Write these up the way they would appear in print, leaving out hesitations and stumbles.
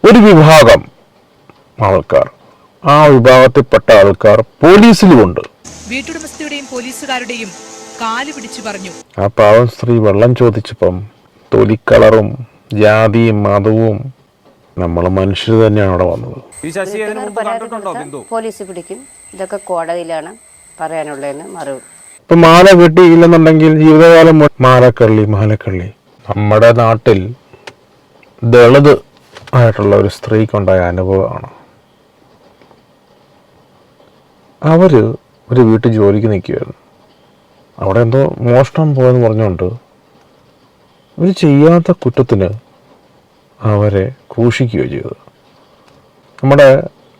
ഒരു വിഭാഗം ആൾക്കാർ, ആ വിഭാഗത്തിൽപ്പെട്ട ആൾക്കാർ പോലീസിലുമുണ്ട്. വീട്ടുടമസ്ഥയുടെയും പോലീസുകാരുടെയും കാല് പിടിച്ചു പറഞ്ഞു. ആ പാവം സ്ത്രീ വെള്ളം ചോദിച്ചപ്പം തൊലിക്കളറും ജാതിയും മതവും നമ്മൾ മനുഷ്യർ തന്നെയാണ് അവിടെ വന്നത്. പോലീസ് പിടിക്കും, ഇതൊക്കെ കോടതിയിലാണ് പറയാനുള്ളതെന്ന് മറുപടി. ഇപ്പൊ മാല കിട്ടിയില്ലെന്നുണ്ടെങ്കിൽ ജീവിതകാലം മാലക്കള്ളി. നമ്മുടെ നാട്ടിൽ ദളിത് ആയിട്ടുള്ള ഒരു സ്ത്രീക്കുണ്ടായ അനുഭവമാണ്. അവര് ഒരു വീട്ടിൽ ജോലിക്ക് നിൽക്കുമായിരുന്നു. അവിടെ എന്തോ മോഷണം പോയെന്ന് പറഞ്ഞുകൊണ്ട് ഇവർ ചെയ്യാത്ത കുറ്റത്തിന് അവരെ ക്രൂശിക്കുകയോ ചെയ്തത്. നമ്മുടെ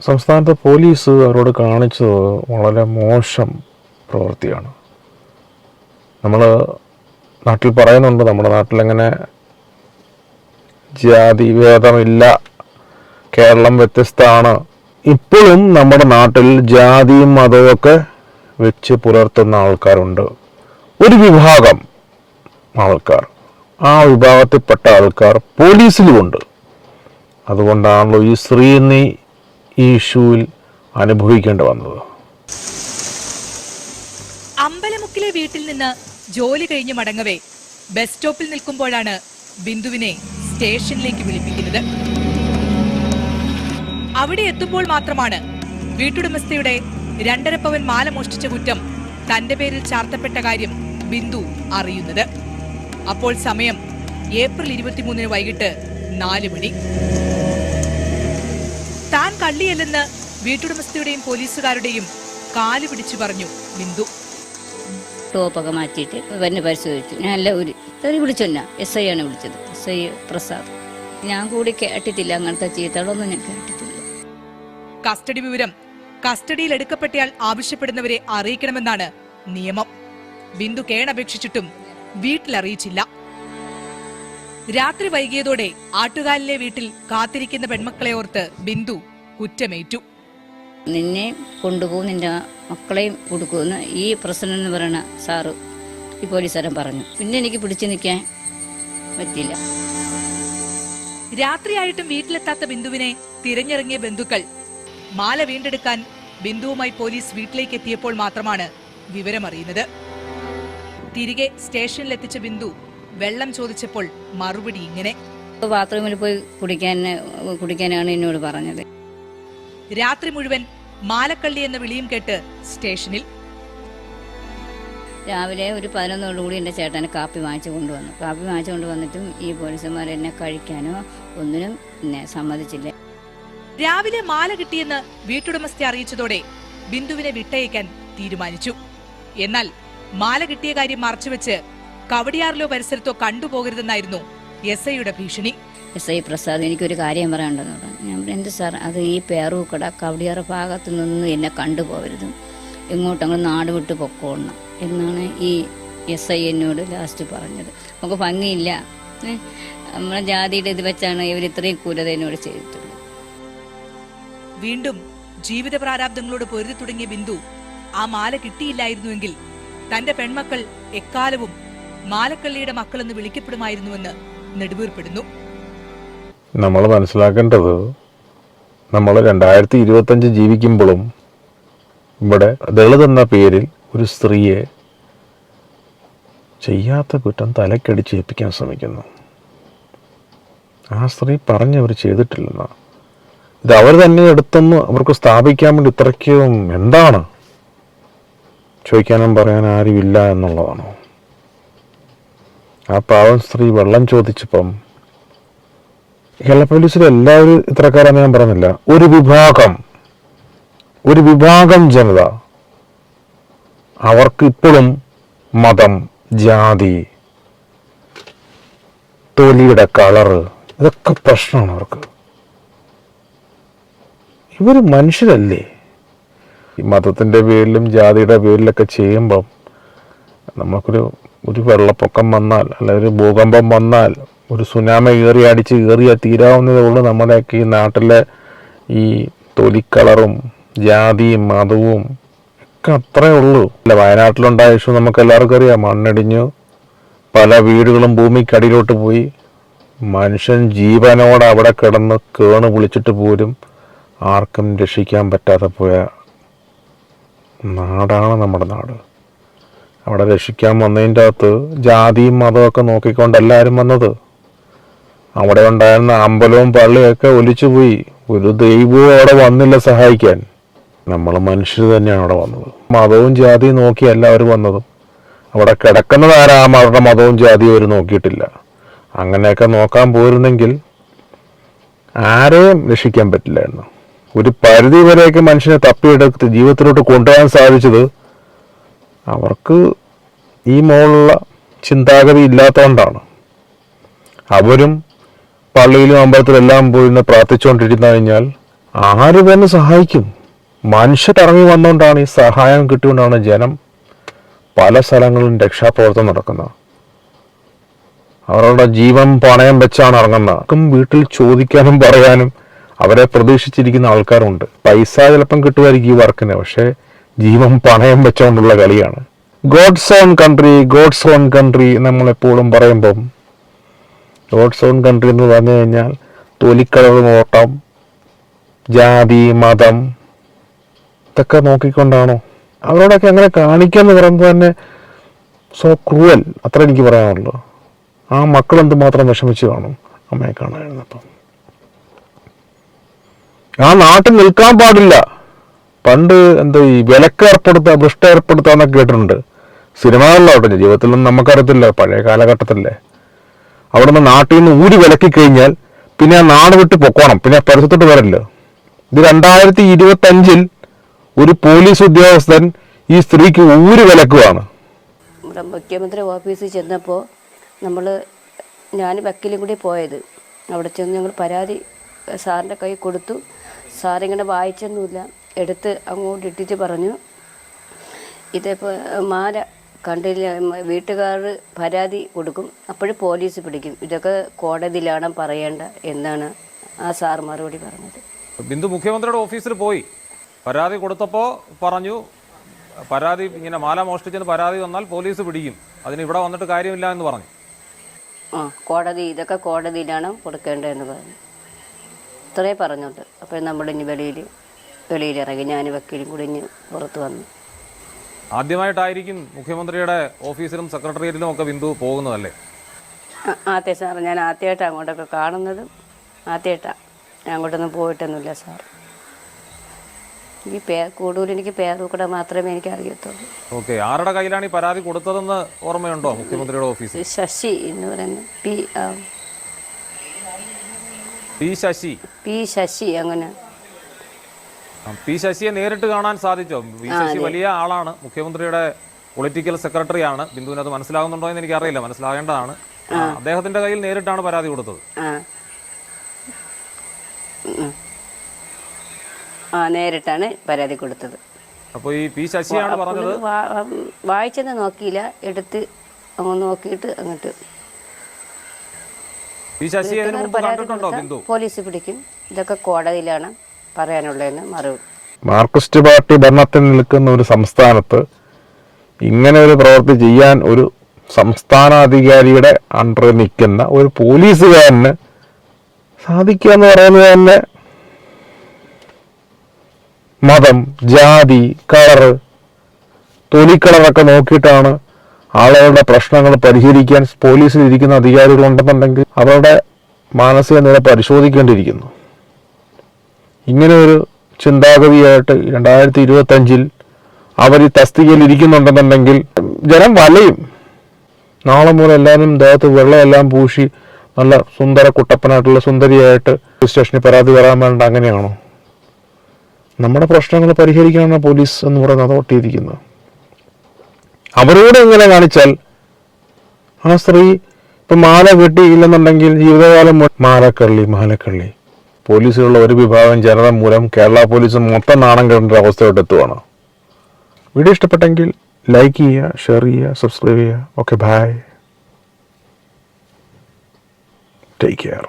സംസ്ഥാനത്തെ പോലീസ് അവരോട് കാണിച്ചത് വളരെ മോശം പ്രവൃത്തിയാണ്. നമ്മൾ നാട്ടിൽ പറയുന്നുണ്ട്, നമ്മുടെ നാട്ടിലങ്ങനെ ജാതി ഭേദമില്ല, കേരളം വ്യത്യസ്തമാണ്. ഇപ്പോഴും നമ്മുടെ നാട്ടിൽ ജാതിയും മതവും ഒക്കെ വെച്ച് പുലർത്തുന്ന ആൾക്കാരുണ്ട്. ഒരു വിഭാഗം ആൾക്കാർ, ആ വിഭാഗത്തിൽപ്പെട്ട ആൾക്കാർ പോലീസിലുമുണ്ട്. അതുകൊണ്ടാണല്ലോ ഈ സ്ത്രീ എന്നീ ഈ ഇഷ്യൂവിൽ അനുഭവിക്കേണ്ടി വന്നത്. അമ്പലമുക്കിലെ വീട്ടിൽ നിന്ന് ജോലി കഴിഞ്ഞ് മടങ്ങവേ ബസ് സ്റ്റോപ്പിൽ നിൽക്കുമ്പോഴാണ് ബിന്ദുവിനെ സ്റ്റേഷനിലേക്ക് വിളിപ്പിക്കുന്നത്. അവിടെ എത്തുമ്പോൾ മാത്രമാണ് വീട്ടുടമസ്ഥയുടെ 2.5 പവൻ മാല മോഷ്ടിച്ച കുറ്റം തന്റെ പേരിൽ ചാർത്തപ്പെട്ട കാര്യം ബിന്ദു അറിയുന്നത്. അപ്പോൾ സമയം ഏപ്രിൽ 23 വൈകിട്ട് 4 മണി. താൻ കള്ളിയല്ലെന്ന് വീട്ടുടമസ്ഥയുടെയും പോലീസുകാരുടെയും കാല് പിടിച്ചു പറഞ്ഞു ബിന്ദു. ടോപ്പൊക്കെ മാറ്റിയിട്ട് എന്നെ പരിശോധിച്ചു. ഞാൻ അല്ല ഒരു വിളിച്ചൊന്ന SI ആണ് വിളിച്ചത്, SI പ്രസാദ്. ഞാൻ കൂടി കേട്ടിട്ടില്ല, അങ്ങനത്തെ ചീത്തകളൊന്നും ഞാൻ കേട്ടിട്ടില്ല. കസ്റ്റഡി വിവരം കസ്റ്റഡിയിൽ എടുക്കപ്പെട്ടയാൾ ആവശ്യപ്പെടുന്നവരെ അറിയിക്കണമെന്നാണ് നിയമം. ബിന്ദു കേണപേക്ഷിച്ചിട്ടും വീട്ടിലറിയിച്ചില്ല. രാത്രി വൈകിയതോടെ ആട്ടുകാലിലെ വീട്ടിൽ കാത്തിരിക്കുന്ന പെൺമക്കളെ ഓർത്ത് ബിന്ദു കുറ്റമേറ്റു. നിന്നെ കൊണ്ടുപോകും, നിന്റെ മക്കളെയും കൊടുക്കുമെന്ന് ഈ പ്രസിഡന്റ് എന്ന് പറയുന്ന സാറ്, ഈ പോലീസുകാരൻ പറഞ്ഞു. പിന്നെ എനിക്ക് പിടിച്ചു നിൽക്കാൻ പറ്റില്ല. രാത്രിയായിട്ടും വീട്ടിലെത്താത്ത ബിന്ദുവിനെ തിരഞ്ഞിറങ്ങിയ ബന്ധുക്കൾ മാല വീണ്ടെടുക്കാൻ ബിന്ദുവുമായി പോലീസ് വീട്ടിലേക്ക് എത്തിയപ്പോൾ മാത്രമാണ് വിവരമറിയുന്നത്. തിരികെ സ്റ്റേഷനിലെത്തിച്ച ബിന്ദു വെള്ളം ചോദിച്ചപ്പോൾ മറുപടി ഇങ്ങനെ: ബാത്റൂമിൽ പോയി കുടിക്കാനാണ് എന്നോട് പറഞ്ഞത്. രാത്രി മുഴുവൻ മാലക്കള്ളി എന്ന വിളിയും കേട്ട് സ്റ്റേഷനിൽ. രാവിലെ ഒരു 11 എന്റെ ചേട്ടന് കാപ്പി വാങ്ങിച്ചു കൊണ്ടുവന്നു. കാപ്പി വാങ്ങിച്ചു കൊണ്ടുവന്നിട്ടും ഈ പോലീസുമാർ എന്നെ കഴിക്കാനോ ഒന്നിനും എന്നെ സമ്മതിച്ചില്ല. രാവിലെ മാല കിട്ടിയെന്ന് വീട്ടുടമസ്ഥ അറിയിച്ചതോടെ ബിന്ദുവിനെ വിട്ടയക്കാൻ തീരുമാനിച്ചു. എന്നാൽ മാല കിട്ടിയ കാര്യം മറച്ചുവെച്ച് കവടിയാറിലോ പരിസരത്തോ കണ്ടുപോകരുതെന്നായിരുന്നു SIയുടെ ഭീഷണി. SI പ്രസാദ്, എനിക്കൊരു കാര്യം പറയാനുണ്ടെന്ന് പറഞ്ഞു. ഞാൻ പറഞ്ഞു, എന്ത് സാർ? അത് ഈ പേറൂക്കട കവടിയാറ് ഭാഗത്തു നിന്ന് എന്നെ കണ്ടുപോകരുതും, എങ്ങോട്ടങ്ങൾ നാട് വിട്ട് പൊക്കോളണം എന്നാണ് ഈ SI എന്നോട് ലാസ്റ്റ് പറഞ്ഞത്. നമുക്ക് ഭംഗിയില്ല, നമ്മളെ ജാതിയുടെ ഇത് വെച്ചാണ് ഇവർ ഇത്രയും ക്രൂരത എന്നോട് ചെയ്തിട്ടുള്ളത്. വീണ്ടും ജീവിത പ്രാരാബ്ദങ്ങളോട് പൊരുതി തുടങ്ങിയ ബിന്ദു ആ മാല കിട്ടിയില്ലായിരുന്നുവെങ്കിൽ തന്റെ പെൺമക്കൾ എക്കാലവും മാലക്കള്ളിയുടെ മക്കളെന്ന് വിളിക്കപ്പെടുമായിരുന്നുവെന്ന് നെടുവീർപ്പെടുന്നു. നമ്മൾ മനസ്സിലാക്കേണ്ടത്, നമ്മൾ 2025 ജീവിക്കുമ്പോഴും ഇവിടെ ദളിത് എന്ന പേരിൽ ഒരു സ്ത്രീയെ ചെയ്യാത്ത കുറ്റം തലക്കടിച്ച് ഏൽപ്പിക്കാൻ ശ്രമിക്കുന്നു. ആ സ്ത്രീ പറഞ്ഞവർ ചെയ്തിട്ടില്ലെന്ന്, ഇത് അവർ തന്നെ എടുത്തെന്ന് അവർക്ക് സ്ഥാപിക്കാൻ വേണ്ടി ഇത്രയ്ക്കും എന്താണ് ചോദിക്കാനും പറയാൻ ആരുമില്ല എന്നുള്ളതാണോ? ആ പാവം സ്ത്രീ വെള്ളം ചോദിച്ചപ്പം കേരള പോലീസിൽ എല്ലാവരും ഇത്രക്കാരാന്ന് ഞാൻ പറഞ്ഞില്ല, ഒരു വിഭാഗം ജനത, അവർക്ക് ഇപ്പോഴും മതം, ജാതി, തൊലിയുടെ കളറ്, ഇതൊക്കെ പ്രശ്നമാണ് അവർക്ക്. ഇവർ മനുഷ്യരല്ലേ? ഈ മതത്തിൻ്റെ പേരിലും ജാതിയുടെ പേരിലൊക്കെ ചെയ്യുമ്പം നമുക്കൊരു വെള്ളപ്പൊക്കം വന്നാൽ, അല്ല ഒരു ഭൂകമ്പം വന്നാൽ, ഒരു സുനാമി ഏറിയാ തീരാവുന്നതേ ഉള്ളൂ. നമ്മുടെയൊക്കെ ഈ നാട്ടിലെ ഈ തൊലിക്കളറും ജാതിയും മതവും ഒക്കെ അത്രേ ഉള്ളൂ. അല്ല, വയനാട്ടിലുണ്ടായ ഇഷ്യൂ നമുക്ക് എല്ലാവർക്കും അറിയാം. മണ്ണിടിഞ്ഞു, പല വീടുകളും ഭൂമിക്കടിയിലോട്ട് പോയി. മനുഷ്യൻ ജീവനോടെ അവിടെ കിടന്ന് കേണ് വിളിച്ചിട്ട് പോലും ആർക്കും രക്ഷിക്കാൻ പറ്റാതെ പോയ നാടാണ് നമ്മുടെ നാട്. അവിടെ രക്ഷിക്കാൻ വന്നതിൻ്റെ അകത്ത് ജാതിയും മതമൊക്കെ നോക്കിക്കൊണ്ട് എല്ലാവരും വന്നത്. അവിടെ ഉണ്ടായിരുന്ന അമ്പലവും പള്ളിയൊക്കെ ഒലിച്ചുപോയി. ഒരു ദൈവവും അവിടെ വന്നില്ല സഹായിക്കാൻ. നമ്മൾ മനുഷ്യർ തന്നെയാണ് അവിടെ വന്നത്. മതവും ജാതിയും നോക്കിയല്ല അവർ വന്നതും. അവിടെ കിടക്കുന്നത് ആരാ അവരുടെ മതവും ജാതിയും അവർ നോക്കിയിട്ടില്ല. അങ്ങനെയൊക്കെ നോക്കാൻ പോയിരുന്നെങ്കിൽ ആരെയും രക്ഷിക്കാൻ പറ്റില്ലായിരുന്നു. ഒരു പരിധി വരെയൊക്കെ മനുഷ്യനെ തപ്പിയെടുത്ത് ജീവിതത്തിലോട്ട് കൊണ്ടുപോകാൻ സാധിച്ചത് അവർക്ക് ഈ മോളുള്ള ചിന്താഗതി ഇല്ലാത്തതുകൊണ്ടാണ്. അവരും പള്ളിയിലും അമ്പലത്തിലും എല്ലാം പോയി പ്രാർത്ഥിച്ചുകൊണ്ടിരുന്നു കഴിഞ്ഞാൽ ആര് തന്നെ സഹായിക്കും? മനുഷ്യരിറങ്ങി വന്നുകൊണ്ടാണ്, ഈ സഹായം കിട്ടിക്കൊണ്ടാണ് ജനം പല സ്ഥലങ്ങളിലും രക്ഷാപ്രവർത്തനം നടക്കുന്നത്. അവരുടെ ജീവൻ പണയം വെച്ചാണ് ഇറങ്ങുന്നത്. വീട്ടിൽ ചോദിക്കാനും പറയാനും അവരെ പ്രതീക്ഷിച്ചിരിക്കുന്ന ആൾക്കാരുണ്ട്. പൈസ ചിലപ്പം കിട്ടുമായിരിക്കും ഈ വർക്കിന്, പക്ഷേ ജീവൻ പണയം വെച്ചുകൊണ്ടുള്ള കളിയാണ്. God's own country, God's own country നമ്മളെപ്പോഴും പറയുമ്പം ഗോഡ്സ് ഓൺ കൺട്രി എന്ന് പറഞ്ഞു കഴിഞ്ഞാൽ തൊലിക്കളർ നോട്ടം, ജാതി, മതം ഇതൊക്കെ നോക്കിക്കൊണ്ടാണോ? അവരോടൊക്കെ അങ്ങനെ കാണിക്കുക എന്ന് പറയുമ്പോൾ തന്നെ സോ ക്രൂവൽ, അത്ര എനിക്ക് പറയാനുള്ളൂ. ആ മക്കൾ എന്തുമാത്രം വിഷമിച്ച് കാണും അമ്മയെ കാണാനിരുന്നപ്പം. ആ നാട്ടിൽ നിൽക്കാൻ പാടില്ല. പണ്ട് എന്താ ഈ വിലക്ക് ഏർപ്പെടുത്തുക, ഭ്രഷ്ട ഏർപ്പെടുത്തുക എന്നൊക്കെ കേട്ടിട്ടുണ്ട് സിനിമകളിലോട്ടെ. ജീവിതത്തിലൊന്നും നമുക്കറിയത്തില്ല, പഴയ കാലഘട്ടത്തിലല്ലേ. അവിടെ നിന്ന് നാട്ടിൽ നിന്ന് ഊരി വിലക്കി കഴിഞ്ഞാൽ പിന്നെ ആ നാട് വിട്ട് പൊക്കോണം, പിന്നെ പരിസരത്തോട്ട് വരല്ലോ. ഇത് 2025 ഒരു പോലീസ് ഉദ്യോഗസ്ഥൻ ഈ സ്ത്രീക്ക് ഊരി വിലക്കുവാണ്. ഇവിടെ മുഖ്യമന്ത്രി ഓഫീസിൽ ചെന്നപ്പോൾ ഞാൻ വക്കീലും കൂടി പോയത്. അവിടെ ചെന്ന് ഞങ്ങൾ പരാതി സാറിൻ്റെ കൈ കൊടുത്തു. സാറിങ്ങനെ വായിച്ചൊന്നുമില്ല, എടുത്ത് അങ്ങോട്ട് ഇട്ടിച്ച് പറഞ്ഞു, ഇതിപ്പോൾ മാല കണ്ടില്ല, വീട്ടുകാർ പരാതി കൊടുക്കും, അപ്പോഴും പോലീസ് പിടിക്കും, ഇതൊക്കെ കോടതിയിലാണ് പറയേണ്ട എന്നാണ് ആ സാർ മറുപടി പറഞ്ഞത്. ബിന്ദു മുഖ്യമന്ത്രിയുടെ ഓഫീസിൽ പോയി പരാതി കൊടുത്തപ്പോൾ പറഞ്ഞു, പരാതി ഇങ്ങനെ മാല മോഷ്ടിച്ചെന്ന് പരാതി വന്നാൽ പോലീസ് പിടിക്കും, അതിന് ഇവിടെ വന്നിട്ട് കാര്യമില്ല എന്ന് പറഞ്ഞു. കോടതി ഇതൊക്കെ കോടതിയിലാണ് കൊടുക്കേണ്ടതെന്ന് പറഞ്ഞു. ഇത്രേ പറഞ്ഞുണ്ട്. അപ്പോൾ നമ്മൾ ഇനി വെളിയിലിറങ്ങി, ഞാൻ വക്കീലും കൂടി ഇനി പുറത്ത് വന്നു. ആദ്യമായിട്ടായിരിക്കും മുഖ്യമന്ത്രിയുടെ ഓഫീസിലും സെക്രട്ടേറിയറ്റിലും ഒക്കെ ബിന്ദു പോകുന്നതല്ലേ? ആദ്യ സാർ, ഞാൻ ആദ്യമായിട്ടാണ് അങ്ങോട്ടൊക്കെ കാണുന്നതും. ആദ്യമായിട്ടാണ്, ഞാൻ അങ്ങോട്ടൊന്നും പോയിട്ടൊന്നുമില്ല സാർ. കൂടുതൽ എനിക്ക് പേരൂക്കട മാത്രമേ എനിക്ക് അറിയത്തുള്ളൂ. ഓക്കെ, ആരുടെ കയ്യിലാണ് ഈ പരാതി കൊടുത്തതെന്ന് ഓർമ്മയുണ്ടോ? മുഖ്യമന്ത്രിയുടെ ഓഫീസിൽ ശശി എന്ന് പറയുന്നത് പി ശശി അങ്ങനെ. പി ശശിയെ നേരിട്ട് കാണാൻ സാധിച്ചോ? പി ശശി വലിയ ആളാണ്, മുഖ്യമന്ത്രിയുടെ പൊളിറ്റിക്കൽ സെക്രട്ടറിയാണ്. ബിന്ദുവിന് അത് മനസ്സിലാകുന്നുണ്ടോ എന്ന് എനിക്കറിയില്ല, മനസ്സിലാകേണ്ടതാണ്. അദ്ദേഹത്തിന്റെ കയ്യിൽ നേരിട്ടാണ് പരാതി കൊടുത്തത്. നേരിട്ടാണ് പരാതി കൊടുത്തത്. അപ്പോൾ ഈ പി ശശിയാണ് പറഞ്ഞത്, വായിച്ചെന്ന് നോക്കിയില്ല, എടുത്ത് അങ്ങ് നോക്കിയിട്ട് അങ്ങോട്ട്. പി ശശിയെ കണ്ടിട്ടുണ്ടോ ബിന്ദു? പോലീസ് പിടിക്കും, ഇതൊക്കെ കോടതിയിലാണ് പറയാനുള്ളതെന്ന് മറുപടി. മാർക്സിസ്റ്റ് പാർട്ടി ഭരണത്തിൽ നിൽക്കുന്ന ഒരു സംസ്ഥാനത്ത് ഇങ്ങനെ ഒരു പ്രവൃത്തി ചെയ്യാൻ ഒരു സംസ്ഥാനാധികാരിയുടെ അണ്ടറിൽ നിൽക്കുന്ന ഒരു പോലീസുകാരന് സാധിക്കുക എന്ന് പറയുന്നത് തന്നെ മതം, ജാതി, കളറ്, തൊലിക്കളറൊക്കെ നോക്കിയിട്ടാണ് ആളുകളുടെ പ്രശ്നങ്ങൾ പരിഹരിക്കാൻ പോലീസിൽ ഇരിക്കുന്ന അധികാരികളുണ്ടെന്നുണ്ടെങ്കിൽ അവരുടെ മാനസിക നില പരിശോധിക്കേണ്ടിയിരിക്കുന്നു. ഇങ്ങനെ ഒരു ചിന്താഗതിയായിട്ട് 2025 അവർ ഈ തസ്തികയിൽ ഇരിക്കുന്നുണ്ടെന്നുണ്ടെങ്കിൽ ജനം വലയും. നാളെ മുതൽ എല്ലാവരും ദേഹത്ത് വെള്ളമെല്ലാം പൂശി നല്ല സുന്ദര കുട്ടപ്പനായിട്ടുള്ള സുന്ദരിയായിട്ട് സ്റ്റേഷനിൽ പരാതി വരാൻ വേണ്ട. അങ്ങനെയാണോ? നമ്മുടെ പ്രശ്നങ്ങൾ പരിഹരിക്കാനാണ് പോലീസ് എന്ന് പറയുന്നത് അതോട്ടിയിരിക്കുന്നത്. അവരോട് ഇങ്ങനെ കാണിച്ചാൽ ആ സ്ത്രീ ഇപ്പം മാല കെട്ടിയില്ലെന്നുണ്ടെങ്കിൽ ജീവിതകാലം മാലക്കള്ളി പോലീസിലുള്ള ഒരു വിഭാഗം ജനത മൂലം കേരള പോലീസ് മൊത്തം നാണം കെടേണ്ട അവസ്ഥയോട്ട് എത്തുവാണ്. വീഡിയോ ഇഷ്ടപ്പെട്ടെങ്കിൽ ലൈക്ക് ചെയ്യുക, ഷെയർ ചെയ്യുക, സബ്സ്ക്രൈബ് ചെയ്യുക. Okay, bye, take care.